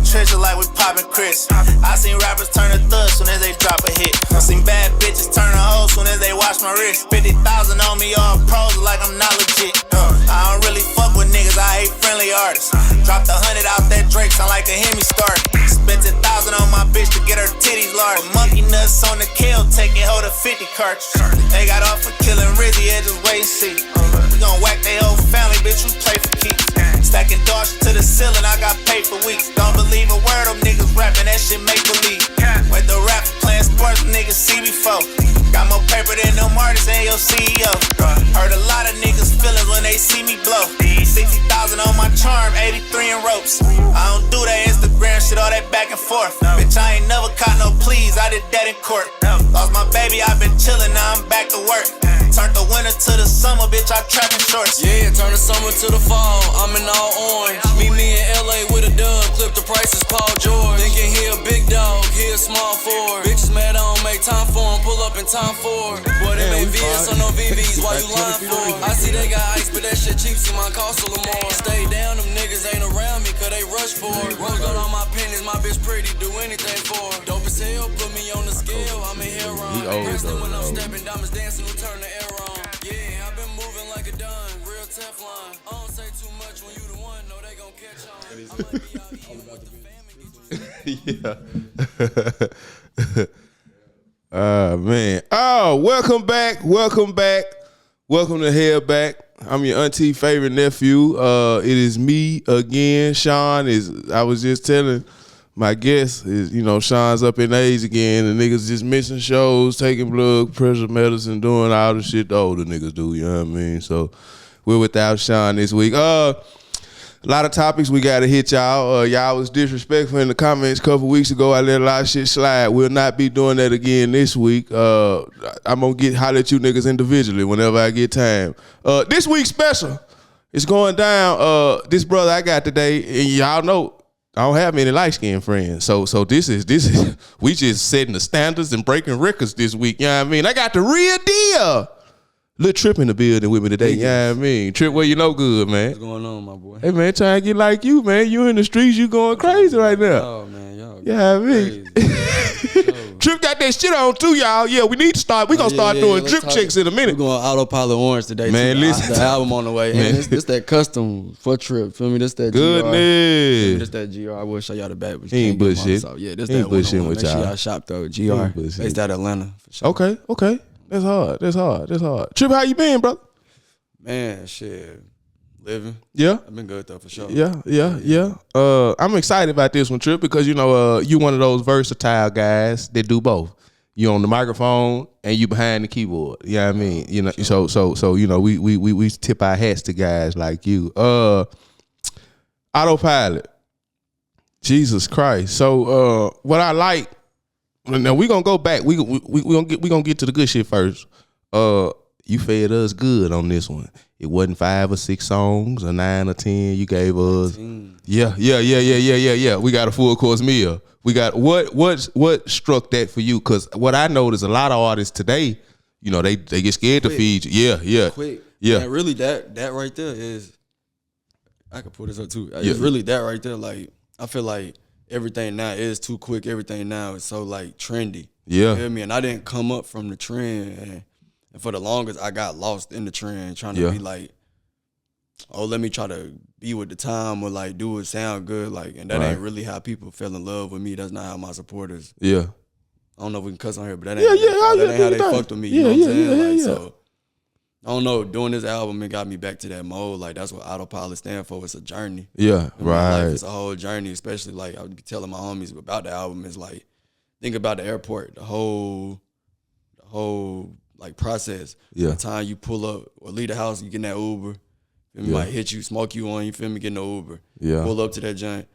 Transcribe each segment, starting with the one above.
trenches like we poppin' Chris. I seen rappers turn to thugs soon as they drop a hit. I seen bad bitches turn to hoes soon as they watch my wrist. 50,000 on me, all pros like I'm not legit. I don't really fuck with niggas, I hate friendly artists. Dropped 100 out that Drake, sound like a Hemi start. Spent 10,000 on my bitch to get her titties large. Monkey nuts on the kill, taking hold of 50 cartridge. They got off for killing Rizzy, yeah, just wait and see. We gon' whack they whole family, bitch, we play for keeps. Stacking dollars to the ceiling, I got paid for weeks. Don't believe a word, them niggas rapping, that shit make believe. Went the rapper playing sports, niggas see before. Got more paper than them artists and your CEO. Heard a lot of niggas feelings when they see me blow. 60,000 on my charm, 83 in ropes. I don't do that Instagram shit, all that back and forth. Bitch, I ain't never caught no pleas, I did that in court. Lost my baby, I been chillin', now I'm back to work. Turned the winter to the summer, bitch, I trappin' shorts. Yeah, turn the summer to the fall, I'm in all orange. Meet me in LA with a dub, clip the prices, Paul George. Thinking he a big dog, he a small Ford. Bitches mad I don't make time for him, pull up in time for it. Boy, they make VS on no VVs, why you lying for? I see they got ice, but that shit cheap, see my cost a little more. Stay down, them niggas ain't around me, cause they rush for it. Rose gold on my pennies, my bitch pretty, do anything for it. Dope as hell, put me on the scale, I'm in here wrong. When I'm stepping, diamonds dancing, who turn the air on. Yeah, I've been moving like a dun, real Teflon. I don't say too much when you the one, know they gon' catch on. I might be out eating with the family. Yeah. Man. Oh, welcome back. Welcome to Hell Back. I'm your auntie favorite nephew. It is me again. Sean I was just telling my guest is, Sean's up in age again. The niggas just missing shows, taking blood pressure medicine, doing all the shit the older niggas do, you know what I mean? So we're without Sean this week. A lot of topics we gotta hit y'all. Y'all was disrespectful in the comments a couple weeks ago. I let a lot of shit slide. We'll not be doing that again this week. I'm gonna holler at you niggas individually whenever I get time. This week's special is going down. This brother I got today, and y'all know I don't have many light-skinned friends. So this is we just setting the standards and breaking records this week. You know what I mean? I got the real deal. Lil Trip in the building with me today. You know what I mean? Trip, where you know good, man. What's going on, my boy? Hey, man, trying to get like you, man. You in the streets, you going crazy right now. Oh, man, y'all. Yeah, I mean. Trip got that shit on too, y'all. Yeah, we need to start. We gonna start doing drip checks in a minute. We're going Autopilot Orange today. Man, too. listen. The album on the way. Man, this that custom for Trip. Feel me? This that goodness. GR. This that GR. I will show y'all the back. But he ain't bullshit. Yeah, this he ain't that one. bullshitting with Make sure y'all. y'all shop though. GR. Based out of Atlanta. For sure. Okay. That's hard. Trip, how you been, brother? Man, shit. Living. Yeah. I've been good though, for sure. Yeah. I'm excited about this one, Trip, because you one of those versatile guys that do both. You on the microphone and you behind the keyboard. You know what I mean? Sure. So we tip our hats to guys like you. Autopilot. Jesus Christ. So what I like, now we gonna go back. We gonna get to the good shit first. You fed us good on this one. It wasn't 5 or 6 songs or 9 or 10. You gave us 19. Yeah. We got a full course meal. We got what struck that for you? Because what I know is a lot of artists today, they get scared to feed you. Yeah. Quick. Yeah. Man, really that right there is, I could pull this up too. It's really that right there. Like, I feel like everything now is too quick. Everything now is so like trendy. Yeah. You feel me? And I didn't come up from the trend. And for the longest, I got lost in the trend, trying to be like, oh, let me try to be with the time or like do it sound good. Like, and that ain't really how people fell in love with me. That's not how my supporters. Yeah. I don't know if we can cuss on here, but that ain't how they fucked with me. You know what I'm saying? So, I don't know. Doing this album, it got me back to that mode. Like, that's what Autopilot stand for. It's a journey. Yeah, right. Life, it's a whole journey, especially like I would be telling my homies about the album. Is like, think about the airport, the whole like process. Yeah. By the time you pull up or leave the house, you get in that Uber. Feel me? Might hit you, smoke you on, you feel me, get in the Uber. Yeah. Pull up to that joint.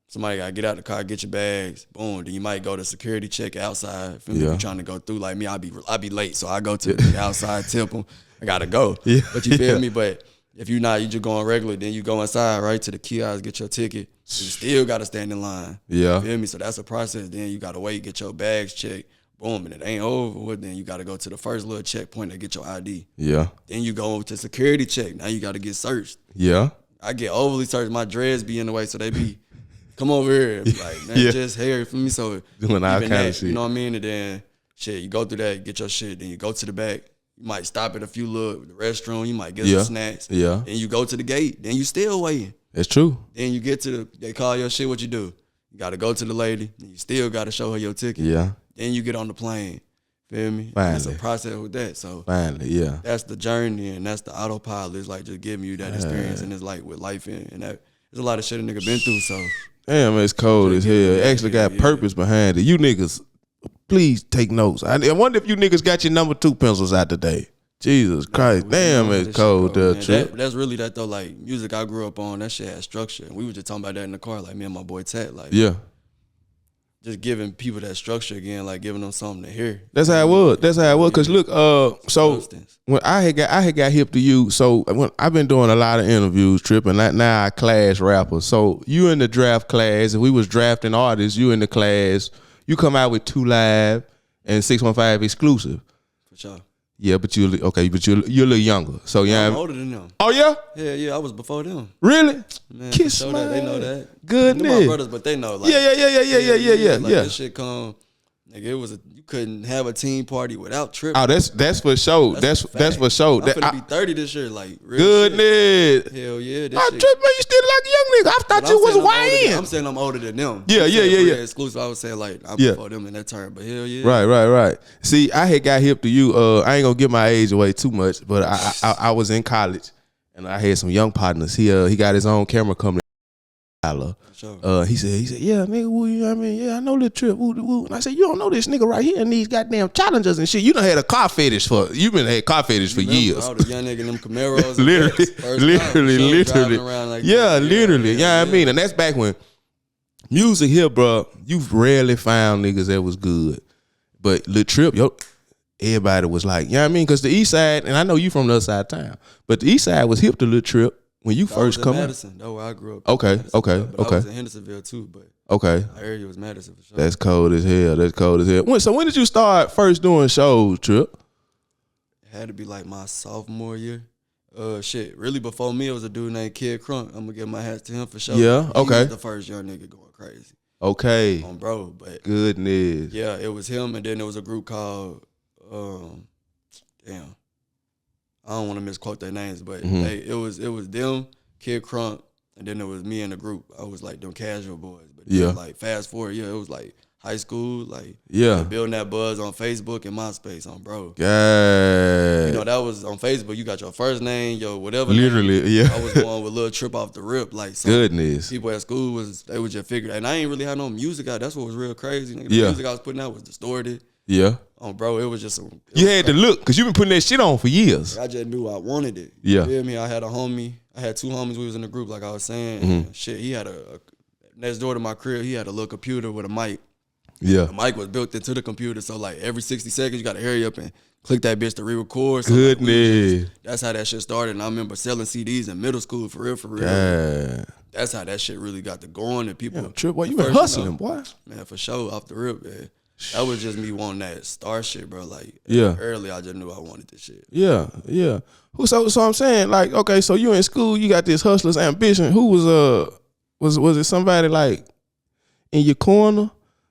Somebody gotta get out the car, get your bags. Boom. Then you might go to security check outside. Feel me? If you're trying to go through. Like me, I be late. So I go to the outside, tip them. I gotta go. Yeah. But you feel me? But if you not, you just going regular, then you go inside, right, to the kiosk, get your ticket. You still gotta stand in line. Yeah. You feel me? So that's a process. Then you gotta wait, get your bags checked. Boom, and it ain't over with, then you got to go to the first little checkpoint to get your ID. Yeah. Then you go to security check. Now you got to get searched. Yeah. I get overly searched. My dreads be in the way, so they be come over here. Like, man, Yeah. just here for me. So Doing all even kind that, of shit. you know what I mean? And then shit, you go through that, get your shit, then you go to the back. You might stop at a few the restroom, you might get some snacks. Yeah. Then you go to the gate, then you still waiting. That's true. Then you get to they call your shit, what you do? You gotta go to the lady, and you still gotta show her your ticket. Yeah. Then you get on the plane. Feel me? Finally. It's a process with that. So Finally, yeah. that's the journey and that's the autopilot. It's like just giving you that experience and it's like with life and that there's a lot of shit a nigga been through. So Damn, it's cold as hell. It actually got purpose behind it. You niggas, please take notes. I wonder if you niggas got your number 2 pencils out today. Jesus Christ. Damn, it's cold there, Trip. That's really that though, like music I grew up on, that shit had structure. We were just talking about that in the car, like me and my boy Tat, like Yeah. just giving people that structure again, like giving them something to hear. That's how it was. That's how it was. Cause look, so when I had got hip to you, so when I've been doing a lot of interviews, Trip, and now I class rappers. So you in the draft class, and we was drafting artists. You in the class. You come out with 2 Live and 615 exclusive. For sure. Yeah, but you're a little younger. So yeah, I'm older than them. Oh yeah. Yeah, I was before them. Really? Man, Kiss for sure my that, they know that. Goodness. They're my brothers, but they know. Like, Yeah. Like, this shit come. Nigga, you couldn't have a team party without Trip. Oh, that's for sure. That's for sure. I'm finna be 30 this year. Like, real goodness. shit. Hell yeah. This Oh, shit. Trip, man, you still like a young nigga. I thought you was YN. I'm saying I'm older than them. Yeah. Exclusive. I was saying like I'm before them in that term, but hell yeah. Right. See, I had got hip to you. I ain't gonna give my age away too much, but I was in college and I had some young partners. He got his own camera company. Sure. He said, yeah, nigga, woo, you know what I mean? Yeah, I know Lil Trip, woo. And I said, you don't know this nigga right here and these goddamn challengers and shit. You done had a car fetish for years. All the young nigga in them Camaros. literally. Like yeah, literally. You know what I mean? And that's back when music here, bro, you've rarely found niggas that was good. But Lil Trip, everybody was like, you know what I mean? Because the east side, and I know you from the other side of town, but the east side was hip to Lil Trip. When you first come Madison, that's where I grew up. Okay. I was in Hendersonville too, but okay, my area was Madison for sure. That's cold as hell. So when did you start first doing shows, Trip? It had to be like my sophomore year. Really before me, it was a dude named Kid Crunk. I'm gonna give my hats to him for sure. Yeah, okay. He was the first young nigga going crazy. Okay. Bro, but goodness. Yeah, it was him, and then there was a group called I don't want to misquote their names, but it was them, Kid Crunk, and then it was me in the group. I was like them casual boys. But then, like fast forward, it was like high school, like building that buzz on Facebook and MySpace bro. Yeah. You know, that was on Facebook, you got your first name, your whatever literally, name. yeah. I was going with Lil Trip off the rip. Like goodness. People at school they would just figure, and I ain't really had no music out. That's what was real crazy. The music I was putting out was distorted. Yeah. Bro, it was just you had to look, because you've been putting that shit on for years. I just knew I wanted it. Yeah. You feel me? I had a homie. I had 2 homies. We was in the group, like I was saying. Shit, he had a next door to my crib, he had a little computer with a mic. Yeah. The mic was built into the computer, so like every 60 seconds, you got to hurry up and click that bitch to re-record. So goodness. Like, that's how that shit started. And I remember selling CDs in middle school, for real. Yeah. That's how that shit really got to going. And people. Trip, boy, you been hustling, boy. Man, for sure, off the rip, man. That was just me wanting that star shit, bro. Like, early, I just knew I wanted this shit. Yeah. So I'm saying, like, okay, so you in school, you got this hustler's ambition. Who was it somebody like in your corner?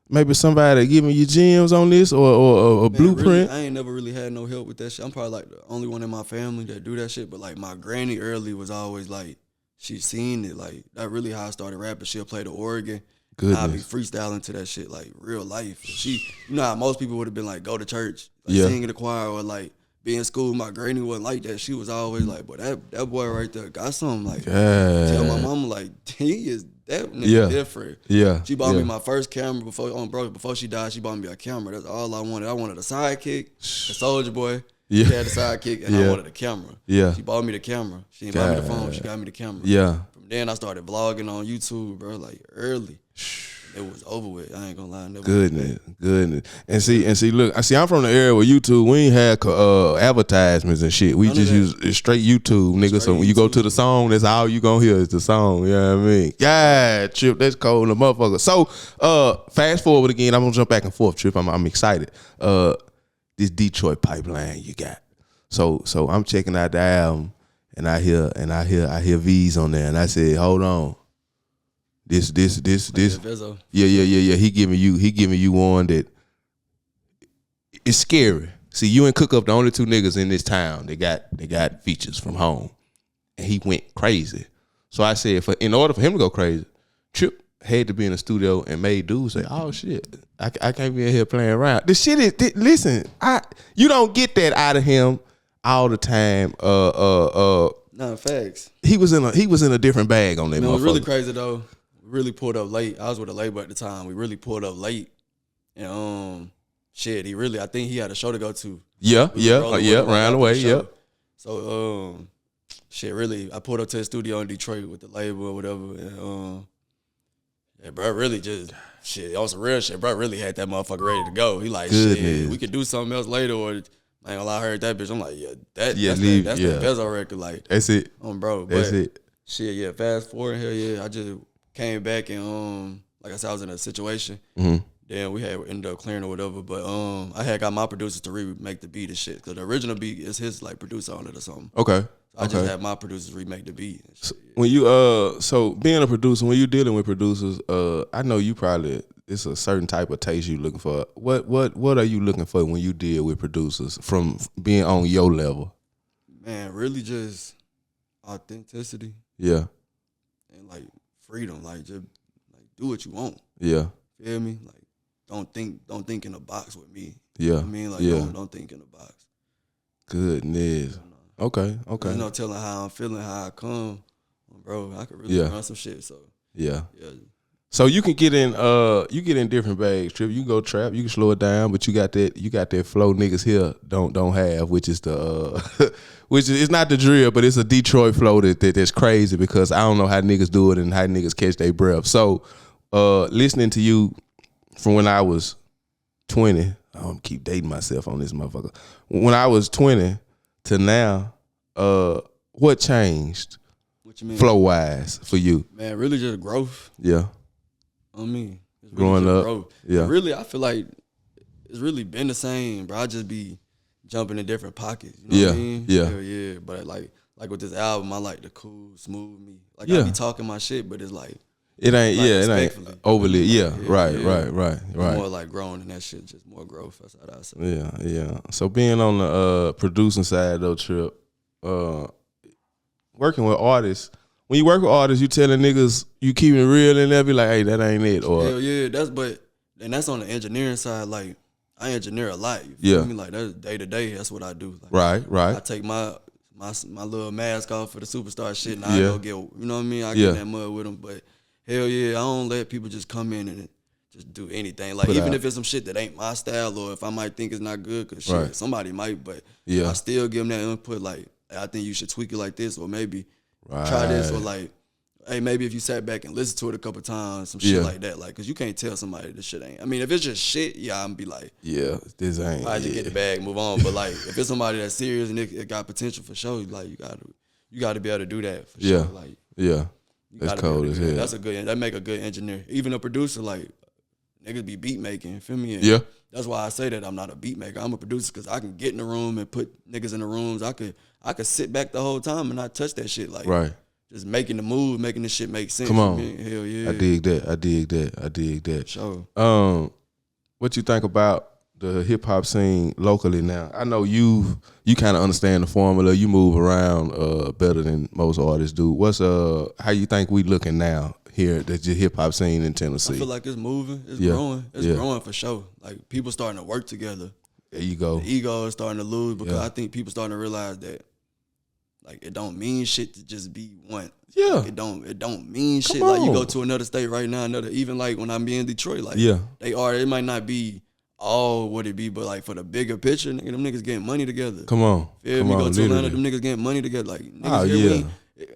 Maybe somebody giving you gems on this or a blueprint? Really, I ain't never really had no help with that shit. I'm probably like the only one in my family that do that shit. But like my granny early was always like, she seen it. Like, that really how I started rapping. She'll play the organ. I'd be freestyling to that shit like real life. She, you know how most people would have been like, go to church, like sing in the choir, or like be in school. My granny wasn't like that. She was always like, but that boy right there got something. Like, tell my mama like, he is that nigga different. Yeah. She bought me my first camera before she died. She bought me a camera. That's all I wanted. I wanted a sidekick, a Soldier Boy. Yeah. She had a sidekick, and I wanted a camera. Yeah. She bought me the camera. She didn't buy me the phone. She got me the camera. Yeah. From then I started vlogging on YouTube, bro. Like early. It was over with. I ain't gonna lie. Goodness. And see, look, I'm from the area where YouTube, we ain't had advertisements and shit. We just use straight YouTube, nigga. So when you go to the song, that's all you gonna hear is the song. You know what I mean? Yeah, Trip, that's cold, the motherfucker. So, fast forward again. I'm gonna jump back and forth, Trip. I'm excited. This Detroit pipeline you got. So I'm checking out the album, and I hear V's on there, and I said, hold on. this. Vezzo. Yeah. He giving you one that it's scary. See, you and Cook Up the only two niggas in this town. They got features from home, and he went crazy. So I said, in order for him to go crazy, Trip had to be in the studio and made dudes say, "Oh shit, I can't be in here playing around." This shit is listen. You don't get that out of him all the time. Nah, facts. He was in a different bag on that. Man, it motherfucker. was really crazy though. We really pulled up late. I was with a label at the time. We really pulled up late, and shit. I think he had a show to go to. Yeah, round the way. Yeah. So shit. Really, I pulled up to the studio in Detroit with the label or whatever, and yeah, bro, really just shit. On some real shit, bro. Really had that motherfucker ready to go. He like, shit, we could do something else later, or I ain't gonna lie, I heard that bitch. I'm like, that's the Vezzo record. Like, that's it. Bro, that's it. Shit, yeah. Fast forward, hell yeah. I just came back and like I said, I was in a situation. Mm-hmm. Then we had ended up clearing or whatever. But I had got my producers to remake the beat and shit, because the original beat is his like producer on it or something. Okay. I just had my producers remake the beat. And shit, so, when you so being a producer, when you dealing with producers, I know you probably it's a certain type of taste you looking for. What are you looking for when you deal with producers from being on your level? Man, really just authenticity. Yeah. And like freedom, like just like do what you want. Yeah. Feel me? Like don't think in a box with me. Yeah. You know what I mean? Like don't think in a box. Goodness. Okay. There's no telling how I'm feeling, how I come. Bro, I could really run some shit. So yeah. So you can get in different bags, Trip. You can go trap, you can slow it down, but you got that flow niggas here don't have, which is which is it's not the drill, but it's a Detroit flow that's crazy, because I don't know how niggas do it and how niggas catch their breath. So listening to you from when I was 20, I don't keep dating myself on this motherfucker. When I was 20 to now, what changed? What you mean? Flow wise for you? Man, really just growth. Yeah. On me. Really growing up. Growth. Yeah. Really, I feel like it's really been the same, bro. I just be jumping in different pockets. You know what I mean? Yeah. But like with this album, I like the cool, smooth me. Like I be talking my shit, but it's like it ain't overly. Yeah. Right. More like growing in that shit, just more growth. That's how I say. Yeah. So being on the producing side though, Trip, working with artists. When you work with artists, you telling niggas you keeping it real and they'll be like, hey, that ain't it. Or hell yeah, that's on the engineering side. Like I engineer a lot. You feel me? Like that's day to day. That's what I do. Like, right. I take my little mask off for the superstar shit, and I go get, you know what I mean? I get in that mud with them. But hell yeah, I don't let people just come in and just do anything. Like even if it's some shit that ain't my style, or if I might think it's not good, cause shit, somebody might, but I still give them that input. Like I think you should tweak it like this, or maybe try this, or like, hey, maybe if you sat back and listened to it a couple times, some shit like that, like, cause you can't tell somebody this shit ain't. I mean, if it's just shit, I'm be like, this ain't. I just get the bag, move on. But like, if it's somebody that's serious and it got potential for sure, like you gotta be able to do that for sure. Like, that's cold as hell. That's that make a good engineer. Even a producer, like niggas be beat making, feel me? And that's why I say that I'm not a beat maker. I'm a producer, because I can get in the room and put niggas in the rooms. I could sit back the whole time and not touch that shit. Like just making the move, making the shit make sense. Come on. Hell yeah. I dig that. Sure. What you think about the hip hop scene locally now? I know you kind of understand the formula. You move around better than most artists do. What's how you think we looking now here at the hip hop scene in Tennessee? I feel like it's moving. It's growing. It's growing for sure. Like people starting to work together. There you go. The ego is starting to lose, because I think people starting to realize that like it don't mean shit to just be one. Yeah. Like, it don't mean shit. Like you go to another state right now, even like when I'm in Detroit, like it might not be all what it be, but like for the bigger picture, nigga, them niggas getting money together. Come on. Feel me? Go to Atlanta, them niggas getting money together. Like niggas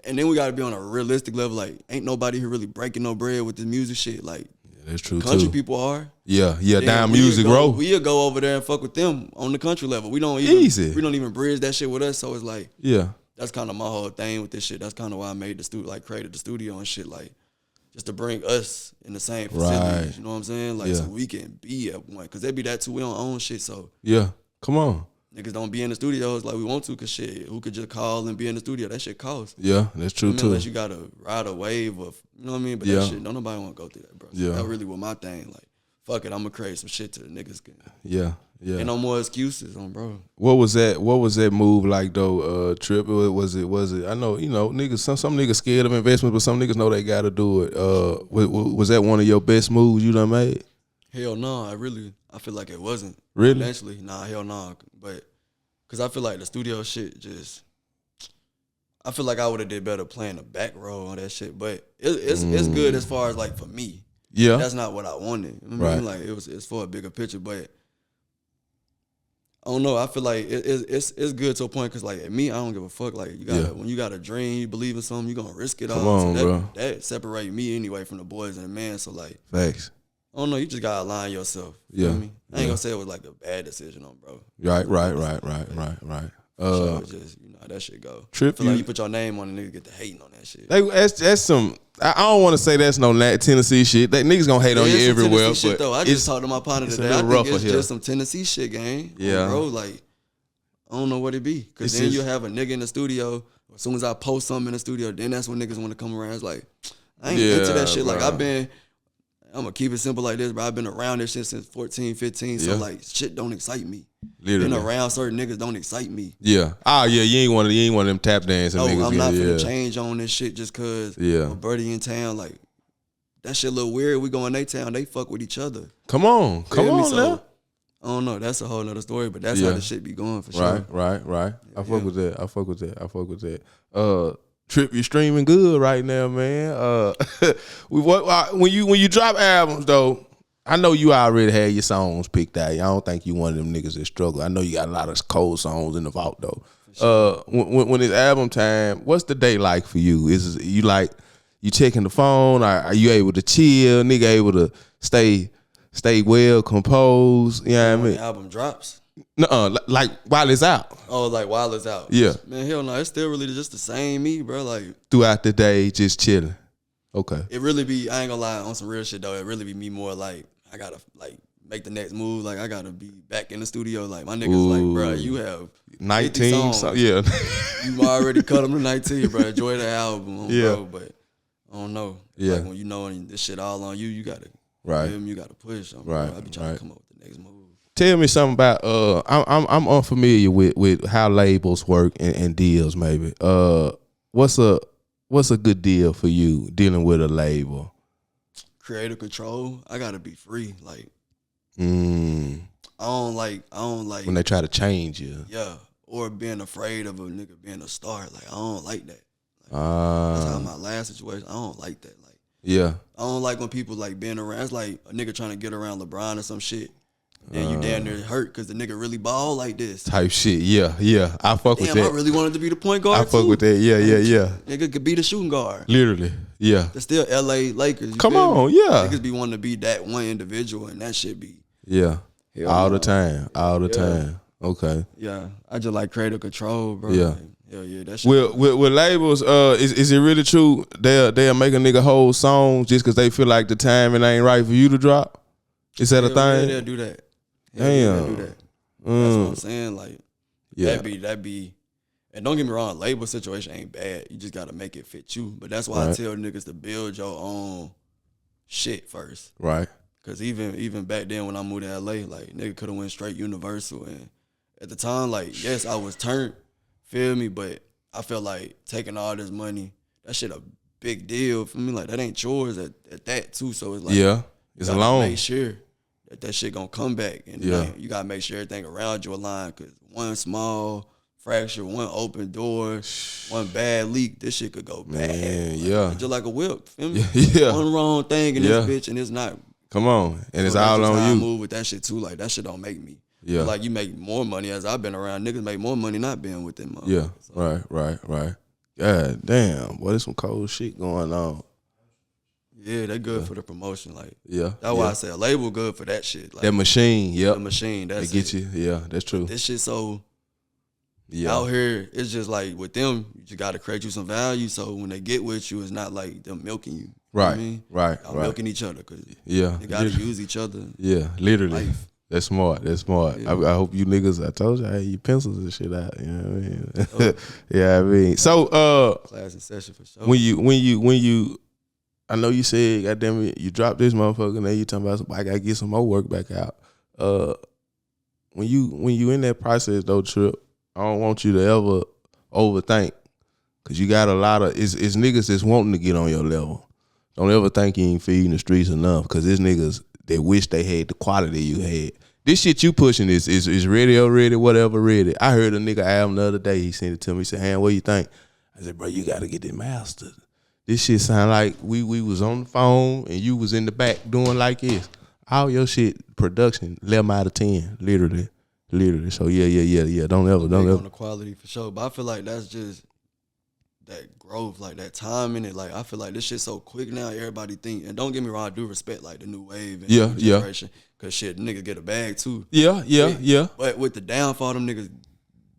and then we gotta be on a realistic level. Like ain't nobody here really breaking no bread with this music shit. Like that's true country too. people are. Down music row. We'll go over there and fuck with them on the country level. We don't even bridge that shit with us. So it's like that's kind of my whole thing with this shit. That's kind of why I made created the studio and shit, like just to bring us in the same facilities. You know what I'm saying? Like so we can be at one, because they be that too. We don't own shit, so come on. niggas don't be in the studios like we want to, cause shit, who could just call and be in the studio? That shit costs. Yeah, that's true too. Unless you gotta ride a wave of, you know what I mean? But that shit, don't nobody want to go through that, bro. So that really was my thing. Like, fuck it, I'm gonna create some shit to the niggas. Yeah. Ain't no more excuses on, bro. What was that move like though, Trip? Was it? I know, niggas. Some niggas scared of investments, but some niggas know they gotta do it. Was that one of your best moves you done made? Hell no, I feel like it wasn't. Really? Eventually, nah, hell no. But, cause I feel like the studio shit I feel like I would have did better playing the back row on that shit. But it's good as far as like for me. Yeah. That's not what I wanted. You know what I mean? Like it's for a bigger picture, but I don't know. I feel like it's good to a point because like me, I don't give a fuck. Like when you got a dream, you believe in something, you gonna risk it all. Come on, bro. That separate me anyway from the boys and the man. So like, facts. I don't know. You just gotta align yourself. You know what I mean? I ain't gonna say it was like a bad decision on bro. Right. So it's just how that shit go. Trip, I feel like you put your name on it, niggas get to hating on that shit. That's some. I don't want to say that's no Tennessee shit. That niggas gonna hate on you everywhere. Shit, but though. I just talked to my partner today. I think it's just some Tennessee shit, gang. Yeah, bro. Like I don't know what it be. Cause then you have a nigga in the studio. As soon as I post something in the studio, then that's when niggas want to come around. It's like I ain't into that shit. Bro. Like I'm gonna keep it simple like this, bro. I've been around this shit since 14, 15. So like shit don't excite me. Literally. Being around certain niggas don't excite me. Yeah. You ain't one of them tap dancing niggas. I'm not finna change on this shit just cause my buddy in town, like that shit a little weird. We go in they town, they fuck with each other. Come on now. I don't know. That's a whole nother story, but that's how the shit be going for sure. Right. I fuck with that. Trip, you streaming good right now, man. When you drop albums though, I know you already had your songs picked out. I don't think you one of them niggas that struggle. I know you got a lot of cold songs in the vault though. Sure. When it's album time, what's the day like for you? Is you like you checking the phone? Are you able to chill? Nigga able to stay well composed? You know what I mean? The album drops. No, like while it's out. Oh, like while it's out. Yeah. Man, hell no, it's still really just the same me, bro. Like throughout the day, just chilling. Okay. It really be, I ain't gonna lie, on some real shit though, it really be me more like, I gotta like make the next move. Like I gotta be back in the studio. Like my niggas like, bro, you have 19 songs. Yeah. You already cut them to 19, bro. Enjoy the album, bro. But I don't know. Yeah. Like when you know this shit all on you, you gotta you gotta push them. Right. I be trying to come up with the next move. Tell me something about I'm unfamiliar with how labels work and deals maybe. What's a good deal for you dealing with a label? Creative control. I gotta be free. Like I don't like when they try to change you. Yeah. Or being afraid of a nigga being a star. Like I don't like that. Like, that's how my last situation. I don't like that. Like I don't like when people like being around. It's like a nigga trying to get around LeBron or some shit. Then you damn near hurt because the nigga really ball like this. Type shit, yeah. I fuck with that. I really wanted to be the point guard. I fuck with that, yeah. Nigga could be the shooting guard. Literally, yeah. They're still LA Lakers. Come on, yeah. Niggas be wanting to be that one individual and that shit be. Yeah, all the time. Okay. Yeah, I just like creative control, bro. Yeah. Like, hell yeah, that shit. With labels, is it really true they'll make a nigga whole song just because they feel like the timing ain't right for you to drop? Is that a thing? Yeah, they'll do that. Damn. Do that. That's what I'm saying. Like, that be, and don't get me wrong, label situation ain't bad. You just gotta make it fit you. But that's why I tell niggas to build your own shit first. Right. Cause even back then when I moved to LA, like nigga could have went straight Universal, and at the time, like yes, I was turned, feel me, but I felt like taking all this money, that shit a big deal for me. Like that ain't yours at that too. So it's like it's a loan. Make sure that shit gonna come back, and you gotta make sure everything around you align. Cause one small fracture, one open door, one bad leak, this shit could go bad. Like, just like a whip, feel me? One wrong thing in this bitch, and it's not. Come on, and it's all on you. Move with that shit too. Like that shit don't make me. Yeah. Like you make more money as I've been around. Niggas make more money not being with them. Yeah. So. Right. God damn, boy, there's some cold shit going on. Yeah, they good for the promotion. Like, that's why I say a label good for that shit. Like, that machine, the machine. That's they get you. Yeah, that's true. This shit so out here. It's just like with them, you just got to create you some value. So when they get with you, it's not like them milking you. Right, you know what I mean? Right. Milking each other because they got to use each other. Yeah, literally. That's smart. That's smart. Yeah. I hope you niggas. I told you, I had your pencils and shit out. You know what I mean? Yeah, I mean. So, class in session for sure. when you, I know you said, goddamn it, you dropped this motherfucker. Now you talking about I gotta get some more work back out. When you in that process though, Trip, I don't want you to ever overthink, cause you got a lot of it's niggas that's wanting to get on your level. Don't ever think you ain't feeding the streets enough, cause it's niggas that wish they had the quality you had. This shit you pushing is radio ready, whatever ready. I heard a nigga album the other day. He sent it to me. He said, "Han, what you think?" I said, "Bro, you got to get it mastered. This shit sound like we was on the phone and you was in the back doing like this. All your shit production 11 out of 10, literally. So yeah. Don't ever on the quality for sure. But I feel like that's just that growth, like that time in it. Like I feel like this shit so quick now. Everybody think, and don't get me wrong, I do respect like the new wave and new generation. Cause shit, niggas get a bag too. Yeah. But with the downfall, them niggas,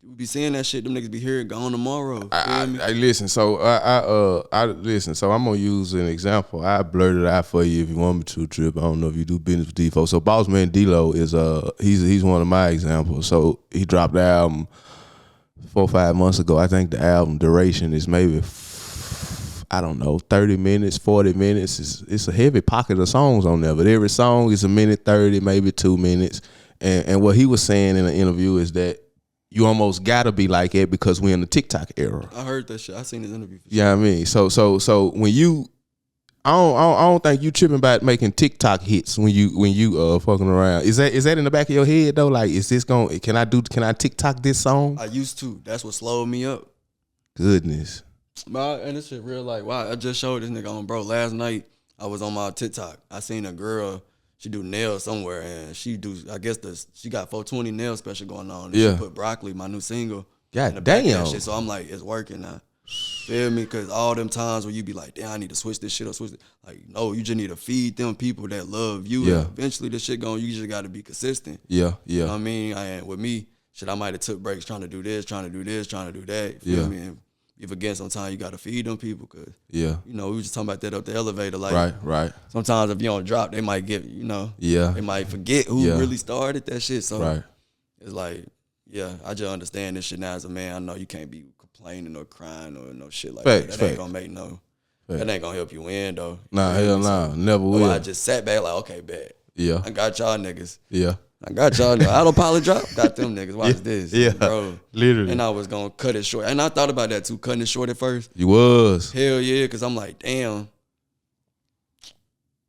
we be seeing that shit. Them niggas be here gone tomorrow. I listen. So I listen. So I'm gonna use an example. I blurted it out for you if you want me to, Trip. I don't know if you do business with D-Fo. So Bossman D-Lo is he's one of my examples. So he dropped the album 4 or 5 months ago. I think the album duration is maybe 30 minutes, 40 minutes. It's a heavy pocket of songs on there, but every song is a minute 30, maybe 2 minutes. And what he was saying in the interview is that you almost gotta be like it because we're in the TikTok era. I heard that shit. I seen his interview. For sure. Yeah, I mean, so when you, I don't think you tripping about making TikTok hits when you fucking around. Is that in the back of your head though? Like, is this can I TikTok this song? I used to. That's what slowed me up. Goodness. And this shit real like, wow, I just showed this nigga on, bro. Last night I was on my TikTok. I seen a girl, she do nails somewhere, and she got 420 nail special going on. And yeah. She put Broccoli, my new single. God damn. Shit. So I'm like, it's working now. Feel me? Cause all them times where you be like, damn, I need to switch this shit up, like, no, you just need to feed them people that love you. Yeah. And eventually this shit you just gotta be consistent. Yeah. You know what I mean? With me, shit, I might have took breaks trying to do this, trying to do that. Feel me? And if again, sometimes you gotta feed them people, cause we was just talking about that up the elevator. Like, right. Sometimes if you don't drop, they might get, they might forget who really started that shit. So it's like, I just understand this shit now as a man. I know you can't be complaining or crying or no shit like that. That ain't gonna make that ain't gonna help you win though. Nah, hell nah, never will. I just sat back like, okay, bet. Yeah, I got y'all niggas. Yeah. I got y'all. Autopilot drop. Got them niggas. Watch this. Yeah, bro. Literally. And I was going to cut it short. And I thought about that too, cutting it short at first. You was. Hell yeah, because I'm like, damn.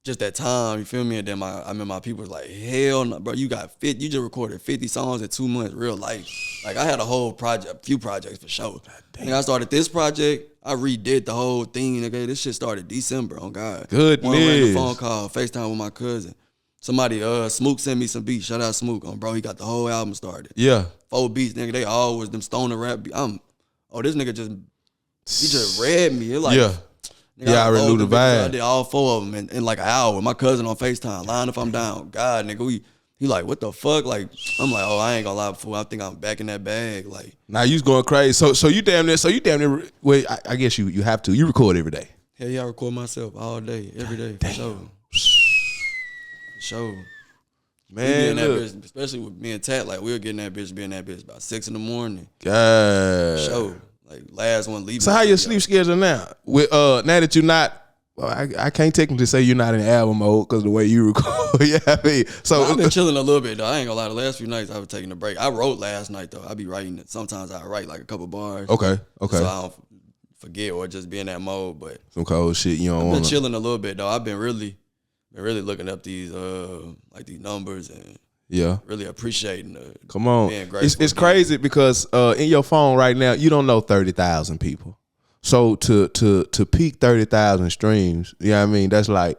Just that time, you feel me? And then I remember my people was like, hell no, bro. You just recorded 50 songs in 2 months, real life. Like, I had a few projects for sure. And I started this project. I redid the whole thing, nigga. This shit started December, on God. Goodness. One random phone call, FaceTime with my cousin. Somebody, Smook sent me some beats. Shout out Smook. Bro, he got the whole album started. Yeah. 4 beats, nigga. They always them stoner rap beats. This nigga he just read me. It like, nigga, I already knew the vibe. I did all 4 of them in like an hour. My cousin on FaceTime, lying if I'm down. God, nigga, he like, what the fuck? Like, I'm like, I ain't gonna lie, before I think I'm back in that bag. Like, now you was going crazy. So you damn near. Well, I guess you have to. You record every day. Hell yeah, I record myself all day, every day, for sure. Sure. Man, that bitch, especially with me and Tat, like we'll get in that bitch, be in that bitch about 6 a.m. God. Sure. Like last one leaving. So how your sleep schedule now? With now that you're not, I can't technically say you're not in album mode because the way you record. Yeah, I mean, so I've been chilling a little bit though. I ain't gonna lie. The last few nights I was taking a break. I wrote last night though. I be writing it. Sometimes I write like a couple bars. Okay. So I don't forget or just be in that mode. But some cold shit you don't want. I've been chilling a little bit though. I've been really looking up these like these numbers and really appreciating the. Come on, it's crazy because in your phone right now you don't know 30,000 people. So to peak 30,000 streams, you know what I mean? That's like,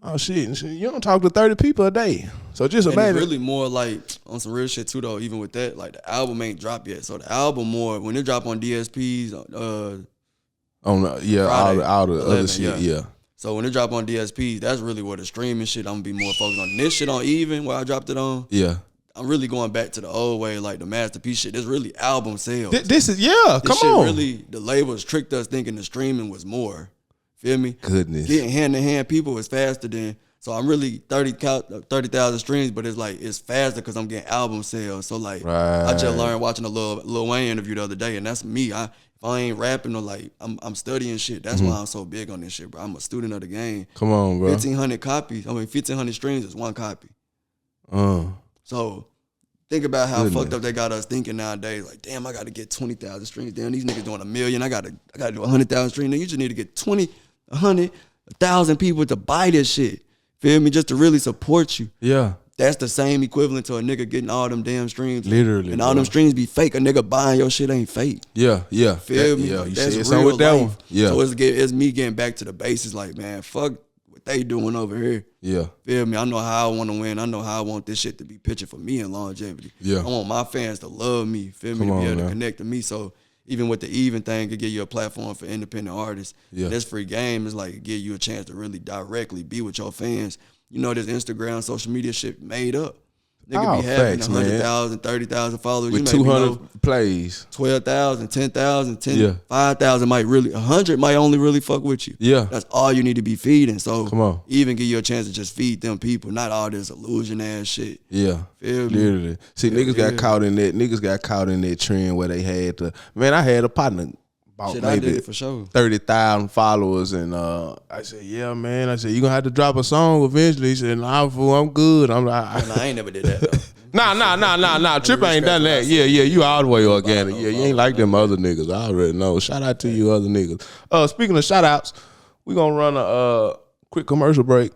oh shit, you don't talk to 30 people a day. So just imagine. It's really more like on some real shit too though. Even with that, like the album ain't dropped yet. So the album more when it drop on DSPs on Friday, all the 11, other shit, yeah. So when it drop on DSPs, that's really where the streaming shit, I'm gonna be more focused on. This shit on Even, where I dropped it on, I'm really going back to the old way, like the masterpiece shit. This really album sales. This is, come shit on. Really, the labels tricked us thinking the streaming was more. Feel me? Goodness. Getting hand to hand people is faster than. So I'm really 30,000 streams, but it's like it's faster because I'm getting album sales. So like I just learned watching a Lil Wayne interview the other day, and that's me. If I ain't rapping or like I'm studying shit, that's why I'm so big on this shit, bro. I'm a student of the game. Come on, bro. 1,500 streams is one copy. So think about how fucked up they got us thinking nowadays. Like, damn, I got to get 20,000 streams. Damn, these niggas doing 1 million. I got to do 100,000 streams. Then you just need to get 20, 100, 1,000 people to buy this shit. Feel me? Just to really support you. Yeah. That's the same equivalent to a nigga getting all them damn streams. Literally. And all them streams be fake. A nigga buying your shit ain't fake. Yeah. Feel me? Yeah, Like, you that's said something with that one. Yeah. So it's me getting back to the basics. Like, man, fuck what they doing over here. Yeah. Feel me? I know how I want to win. I know how I want this shit to be pictured for me in longevity. Yeah. I want my fans to love me. Feel me? To be able to connect to me. So even with the even thing, could give you a platform for independent artists. Yeah. This free game is like give you a chance to really directly be with your fans. You know, this Instagram, social media shit made up. Nigga be having 100,000, 30,000 followers. With you 200 plays. 12,000, 10,000, 5,000 might really, 100 might only really fuck with you. Yeah. That's all you need to be feeding. So come on. Even give you a chance to just feed them people, not all this illusion ass shit. Yeah. Feel me? Literally. See, niggas got caught in that. Niggas got caught in that trend where they had to. Man, I had a partner about Shit, maybe I did it for sure. 30,000 followers, and I said, yeah, man. I said, you gonna have to drop a song eventually. He said, nah, fool, I'm good. I'm like, I ain't never did that though. Nah. Trip ain't done that. Yeah, you all the way organic. Yeah, you ain't like them other niggas. I already know. Shout out to you other niggas. Speaking of shout outs, we gonna run a quick commercial break.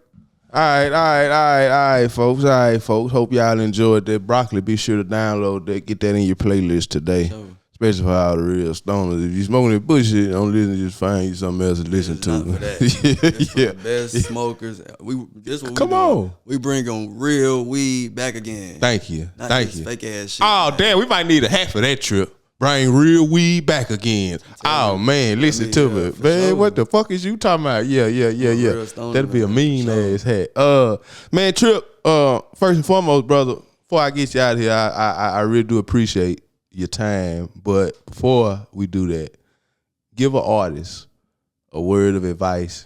All right, folks. Hope y'all enjoyed that. Broccoli, be sure to download that. Get that in your playlist today. Sure. Especially for all the real stoners. If you smoking that bullshit, don't listen, just find you something else to listen to. The best smokers. Come on. We bring on real weed back again. Thank you. Thank you. Fake ass shit. Oh, damn, we might need a half of that Trip. Bring real weed back again. Oh, man, listen to me. Man, what the fuck is you talking about? Yeah. That'll be a mean ass hat. Man, Trip, first and foremost, brother, before I get you out of here, I really do appreciate your time, but before we do that, give an artist a word of advice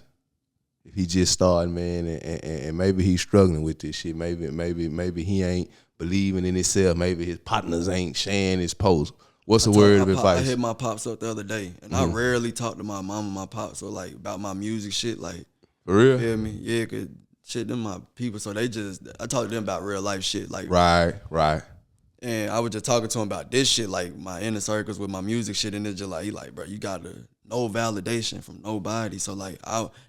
if he just starting, man, and maybe he's struggling with this shit. Maybe he ain't believing in himself. Maybe his partners ain't sharing his post. What's a word of advice? I hit my pops up the other day, and I rarely talk to my mom and my pops so like about my music shit, like for real. Feel me? Yeah, cause shit, them my people, so I talk to them about real life shit, like right. And I was just talking to him about this shit, like my inner circles with my music shit, and it's just like, he like, bro, you gotta no validation from nobody. So like,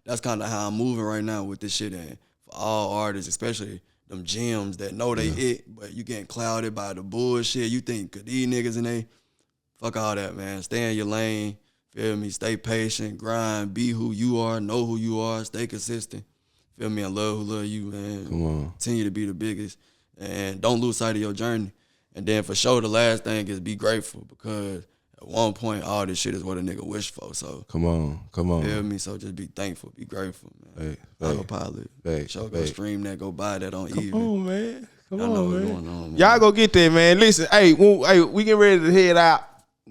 that's kind of how I'm moving right now with this shit. And for all artists, especially them gems that know they it, but you getting clouded by the bullshit. You think, could these niggas and they, fuck all that, man. Stay in your lane, feel me? Stay patient, grind, be who you are, know who you are, stay consistent. Feel me? I love who love you, man. Come on. Continue to be the biggest, and don't lose sight of your journey. And then for sure, the last thing is be grateful, because at one point, all this shit is what a nigga wish for. So come on. Feel me? So just be thankful, be grateful, man. Autopilot. Sure, go stream that, go buy that on Even. Come on, man. Come on, man. What's going on, man. Y'all go get that, man. Listen, hey, we get ready to head out.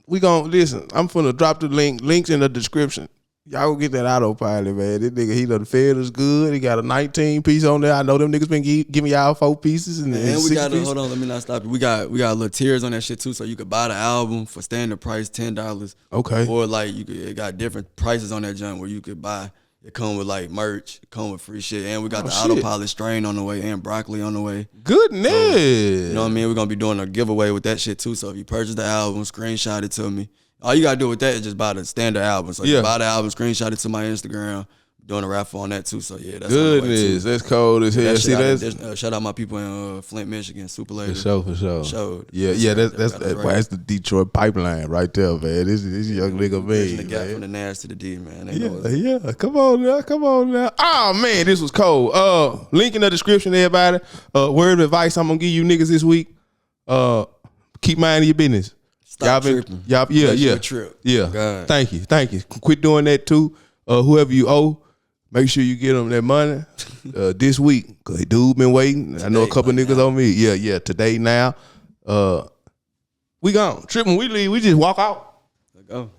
We gonna listen. I'm finna drop the links in the description. Y'all go get that Autopilot, man. This nigga, he done fed us good. He got a 19 piece on there. I know them niggas been giving y'all 4 pieces and we got hold on, let me not stop you. We got little tiers on that shit too, so you could buy the album for standard price $10. Okay. Or like it got different prices on that joint where you could buy. It come with like merch, it come with free shit, and we got the Autopilot strain on the way and broccoli on the way. Goodness. So, you know what I mean? We're gonna be doing a giveaway with that shit too. So if you purchase the album, screenshot it to me. All you gotta do with that is just buy the standard album. So you buy the album, screenshot it to my Instagram. Doing a raffle on that too. So yeah, that's goodness. That's cold as hell. See, that's shout out my people in Flint, Michigan, super lady. For sure. Yeah. That's the Detroit pipeline right there, man. This young nigga man. The gap from the Nash to the D, man. Yeah. Come on now. Oh man, this was cold. Link in the description, everybody. Word of advice I'm gonna give you niggas this week. Keep minding your business. Stop tripping. Trip. Yeah. God. Thank you. Quit doing that too. Whoever you owe, make sure you get them that money this week, cause dude been waiting. Today, I know a couple niggas on me. Yeah. Today now, we gone. Tripping. We leave. We just walk out. Let go.